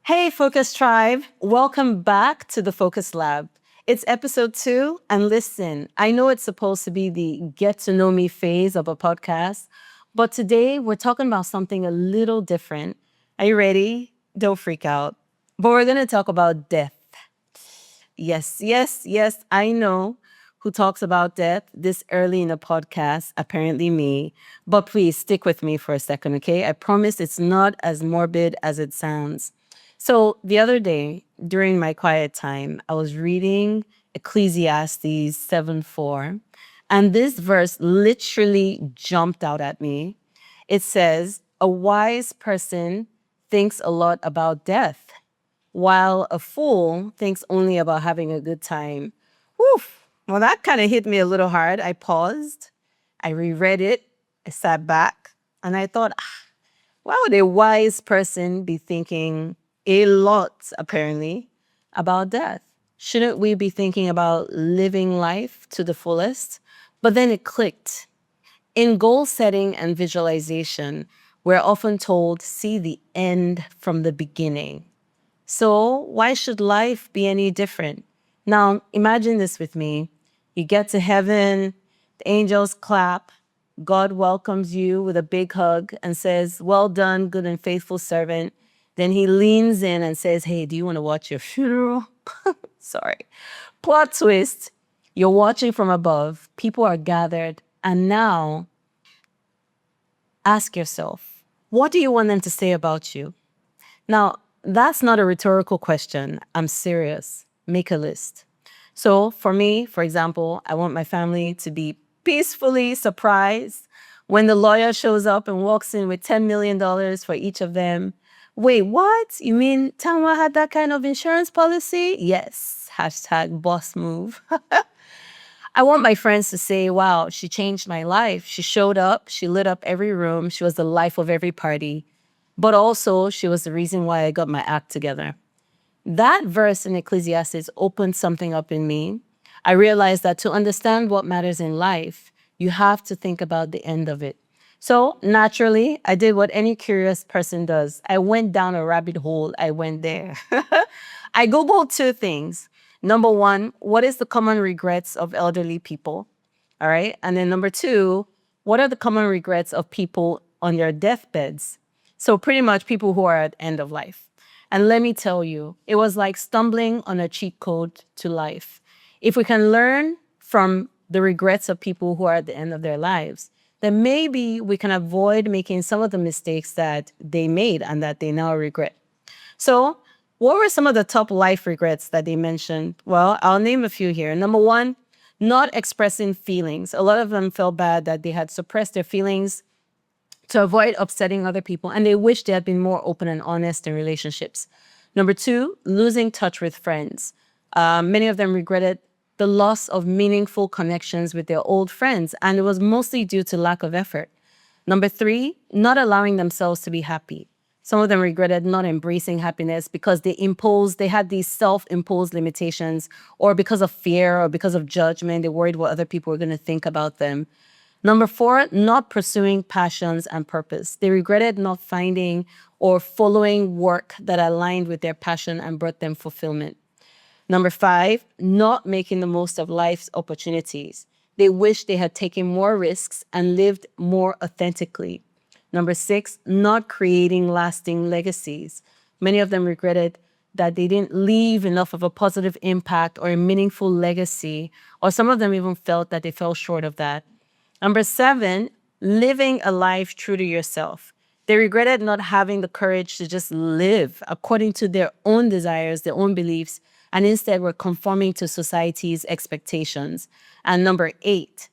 Hey, Focus Tribe. Welcome back to the Focus Lab. It's episode 2. And listen, I know it's supposed to be the get to know me phase of a podcast, but today we're talking about something a little different. Are you ready? Don't freak out. But we're going to talk about death. Yes, I know who talks about death this early in the podcast, apparently me. But please stick with me for a second, okay? I promise it's not as morbid as it sounds. So the other day, during my quiet time, I was reading Ecclesiastes 7:4, and this verse literally jumped out at me. It says, "A wise person thinks a lot about death, while a fool thinks only about having a good time." Woof. Well, that kind of hit me a little hard. I paused, I reread it, I sat back, and I thought, why would a wise person be thinking a lot, apparently, about death? Shouldn't we be thinking about living life to the fullest? But then it clicked. In goal setting and visualization, we're often told, see the end from the beginning. So why should life be any different? Now, imagine this with me. You get to heaven, the angels clap, God welcomes you with a big hug and says, well done, good and faithful servant. Then he leans in and says, hey, do you want to watch your funeral? Sorry. Plot twist. You're watching from above. People are gathered. And now ask yourself, what do you want them to say about you? Now, that's not a rhetorical question. I'm serious. Make a list. So for me, for example, I want my family to be peacefully surprised when the lawyer shows up and walks in with $10 million for each of them. Wait, what? You mean Tama had that kind of insurance policy? Yes. Hashtag boss move. I want my friends to say, wow, she changed my life. She showed up, she lit up every room, she was the life of every party. But also, she was the reason why I got my act together. That verse in Ecclesiastes opened something up in me. I realized that to understand what matters in life, you have to think about the end of it. So naturally, I did what any curious person does. I went down a rabbit hole. I went there. I Googled two things. Number one, what is the common regrets of elderly people? All right. And then number two, what are the common regrets of people on their deathbeds? So pretty much people who are at end of life. And let me tell you, it was like stumbling on a cheat code to life. If we can learn from the regrets of people who are at the end of their lives, then maybe we can avoid making some of the mistakes that they made and that they now regret. So what were some of the top life regrets that they mentioned? Well, I'll name a few here. Number one, not expressing feelings. A lot of them felt bad that they had suppressed their feelings to avoid upsetting other people, and they wish they had been more open and honest in relationships. Number two, losing touch with friends. Many of them regretted the loss of meaningful connections with their old friends, and it was mostly due to lack of effort. Number three, not allowing themselves to be happy. Some of them regretted not embracing happiness because they had these self-imposed limitations, or because of fear or because of judgment, they worried what other people were going to think about them. Number four, not pursuing passions and purpose. They regretted not finding or following work that aligned with their passion and brought them fulfillment. Number five, not making the most of life's opportunities. They wish they had taken more risks and lived more authentically. Number six, not creating lasting legacies. Many of them regretted that they didn't leave enough of a positive impact or a meaningful legacy, or some of them even felt that they fell short of that. Number seven, living a life true to yourself. They regretted not having the courage to just live according to their own desires, their own beliefs, and instead were conforming to society's expectations. And number eight,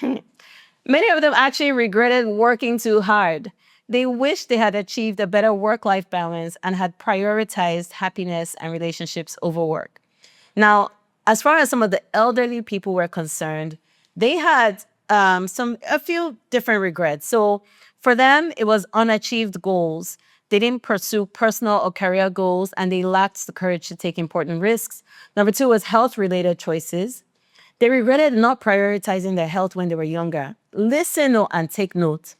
many of them actually regretted working too hard. They wished they had achieved a better work-life balance and had prioritized happiness and relationships over work. Now, as far as some of the elderly people were concerned, they had a few different regrets. So for them, it was unachieved goals. They didn't pursue personal or career goals, and they lacked the courage to take important risks. Number two was health-related choices. They regretted not prioritizing their health when they were younger. Listen and take note.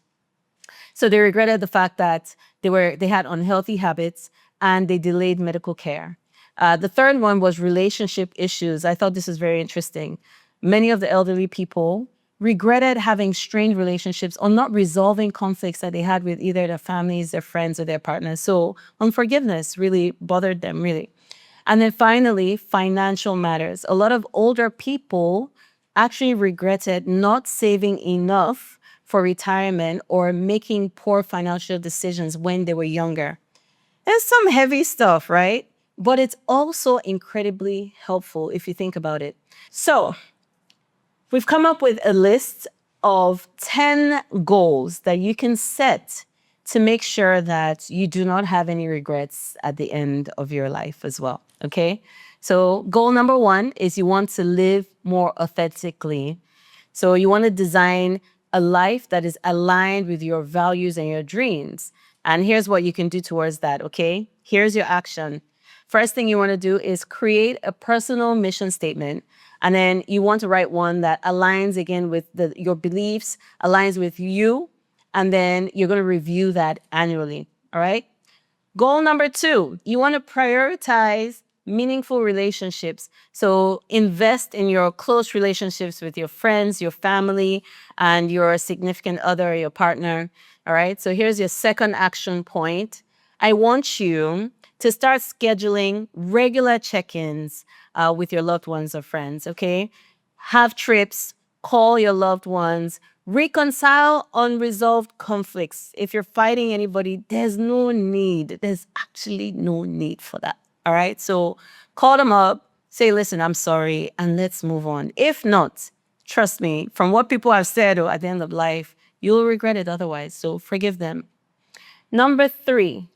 So they regretted the fact that they had unhealthy habits. and they delayed medical care. The third one was relationship issues. I thought this was very interesting. Many of the elderly people regretted having strained relationships or not resolving conflicts that they had with either their families, their friends, or their partners. So unforgiveness really bothered them, really. And then finally, financial matters. A lot of older people actually regretted not saving enough for retirement or making poor financial decisions when they were younger. It's some heavy stuff, right? But it's also incredibly helpful if you think about it. So, we've come up with a list of 10 goals that you can set to make sure that you do not have any regrets at the end of your life as well. Okay. So, goal number one is you want to live more authentically. So, you want to design a life that is aligned with your values and your dreams. And here's what you can do towards that. Okay. Here's your action. First thing you want to do is create a personal mission statement. And then you want to write one that aligns again with your beliefs, aligns with you. And then you're going to review that annually. All right. Goal number two, you want to prioritize meaningful relationships. So invest in your close relationships with your friends, your family, and your significant other, your partner. All right. So here's your second action point. I want you to start scheduling regular check-ins with your loved ones or friends. Okay. Have trips, call your loved ones, reconcile unresolved conflicts. If you're fighting anybody, there's no need. There's actually no need for that. All right. So call them up, say, listen, I'm sorry, and let's move on. If not, trust me, from what people have said at the end of life, you'll regret it otherwise. So forgive them. Number three,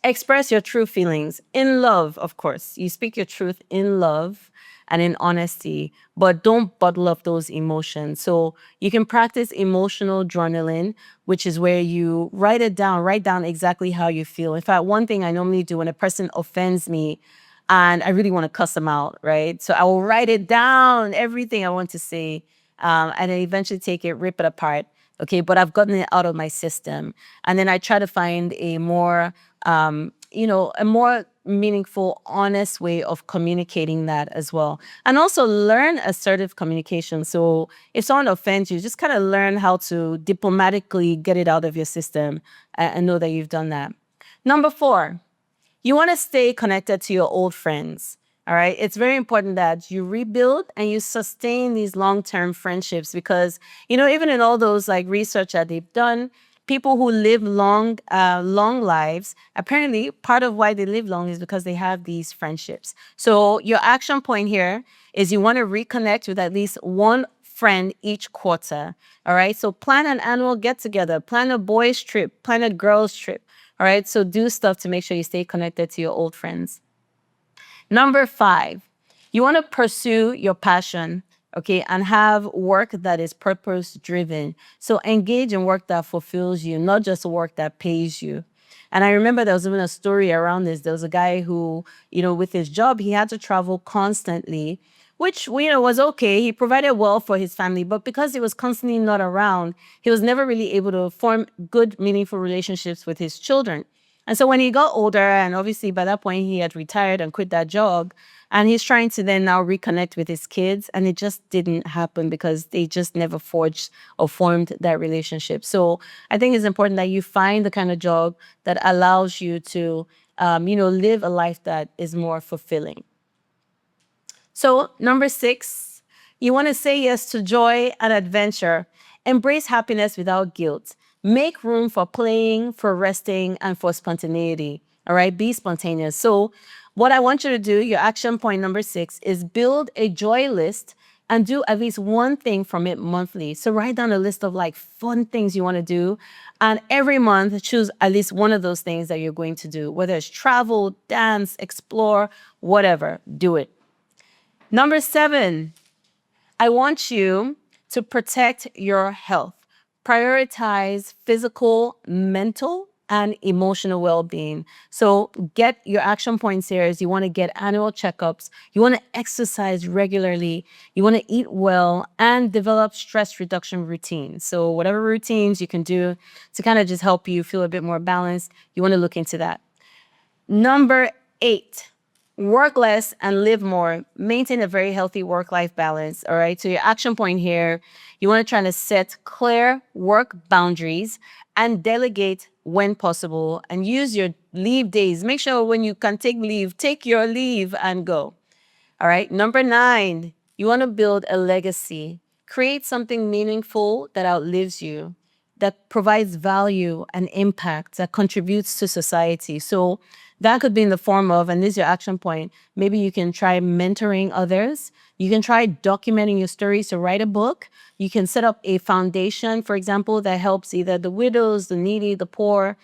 express your true feelings in love, of course. You speak your truth in love and in honesty, but don't bottle up those emotions. So you can practice emotional journaling, which is where you write down exactly how you feel. In fact, one thing I normally do when a person offends me and I really want to cuss them out, right? So I will write it down, everything I want to say, and then eventually take it, rip it apart. Okay, but I've gotten it out of my system. And then I try to find a more a more meaningful, honest way of communicating that as well. And also learn assertive communication. So if someone offends you, just kind of learn how to diplomatically get it out of your system and know that you've done that. Number four, you want to stay connected to your old friends. All right. It's very important that you rebuild and you sustain these long-term friendships because, even in all those like research that they've done, people who live long lives, apparently part of why they live long is because they have these friendships. So your action point here is you want to reconnect with at least one friend each quarter. All right. So plan an annual get together, plan a boys trip, plan a girls trip. All right. So do stuff to make sure you stay connected to your old friends. Number five, you want to pursue your passion, okay, and have work that is purpose driven. So engage in work that fulfills you, not just work that pays you. And I remember there was even a story around this. There was a guy who, with his job, he had to travel constantly, which, was okay. He provided well for his family, but because he was constantly not around, he was never really able to form good, meaningful relationships with his children. And so when he got older, and obviously by that point he had retired and quit that job, and he's trying to then now reconnect with his kids, and it just didn't happen because they just never forged or formed that relationship. So I think it's important that you find the kind of job that allows you to, live a life that is more fulfilling. So, number six, you want to say yes to joy and adventure. Embrace happiness without guilt. Make room for playing, for resting, and for spontaneity. All right, be spontaneous. So, what I want you to do, your action point number six, is build a joy list and do at least one thing from it monthly. So, write down a list of like fun things you want to do. And every month, choose at least one of those things that you're going to do, whether it's travel, dance, explore, whatever, do it. Number seven, I want you to protect your health. Prioritize physical, mental, and emotional well-being. So get your action points here is you want to get annual checkups, you want to exercise regularly, you want to eat well, and develop stress reduction routines. So whatever routines you can do to kind of just help you feel a bit more balanced, you want to look into that. Number 8, work less and live more. Maintain a very healthy work-life balance. All right. So your action point here, you want to try to set clear work boundaries and delegate when possible and use your leave days. Make sure when you can take leave, take your leave and go. All right. Number 9, you want to build a legacy. Create something meaningful that outlives you, that provides value and impact, that contributes to society. So that could be in the form of, and this is your action point, maybe you can try mentoring others. You can try documenting your stories to write a book. You can set up a foundation, for example, that helps either the widows, the needy, the poor,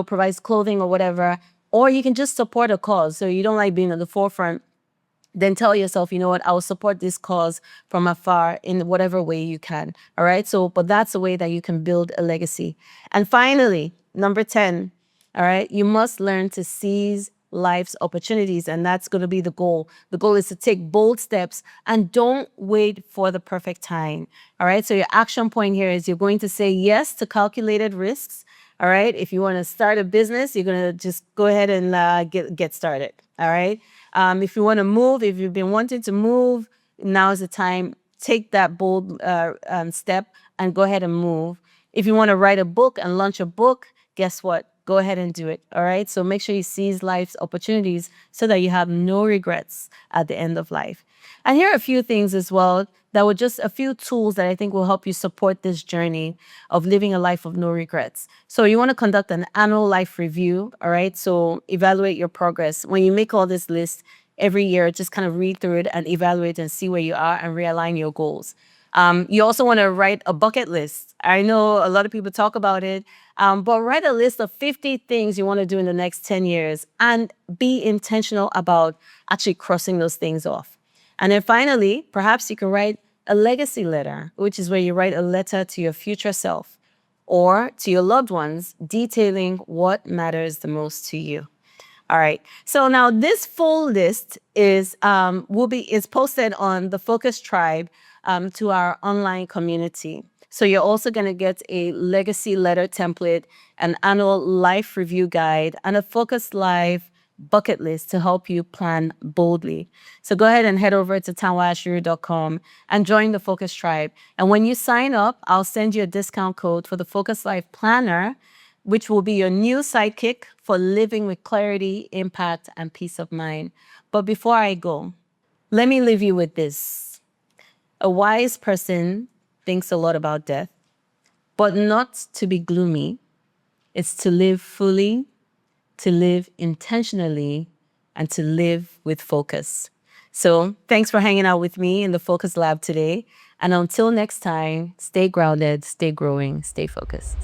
provides clothing or whatever. Or you can just support a cause. So you don't like being at the forefront, then tell yourself, you know what, I will support this cause from afar in whatever way you can. All right. So, but that's a way that you can build a legacy. And finally, number 10, all right, you must learn to seize life's opportunities. And that's going to be the goal. The goal is to take bold steps and don't wait for the perfect time. All right. So your action point here is you're going to say yes to calculated risks. All right. If you want to start a business, you're going to just go ahead and get started. All right. If you want to move, if you've been wanting to move, now is the time. Take that bold step and go ahead and move. If you want to write a book and launch a book, guess what? Go ahead and do it. All right. So make sure you seize life's opportunities so that you have no regrets at the end of life. And here are a few things as well that were just a few tools that I think will help you support this journey of living a life of no regrets. So you want to conduct an annual life review. All right. So evaluate your progress. When you make all this list every year, just kind of read through it and evaluate and see where you are and realign your goals. You also want to write a bucket list. I know a lot of people talk about it, but write a list of 50 things you want to do in the next 10 years and be intentional about actually crossing those things off. And then finally, perhaps you can write a legacy letter, which is where you write a letter to your future self or to your loved ones detailing what matters the most to you. All right. So now this full list is posted on the Focus Tribe to our online community. So you're also going to get a legacy letter template, an annual life review guide, and a Focus Live bucket list to help you plan boldly. So go ahead and head over to tanwashuru.com and join the Focus Tribe. And when you sign up, I'll send you a discount code for the Focus Life Planner, which will be your new sidekick for living with clarity, impact, and peace of mind. But before I go, let me leave you with this. A wise person thinks a lot about death, but not to be gloomy. It's to live fully, to live intentionally, and to live with focus. So thanks for hanging out with me in the Focus Lab today. And until next time, stay grounded, stay growing, stay focused.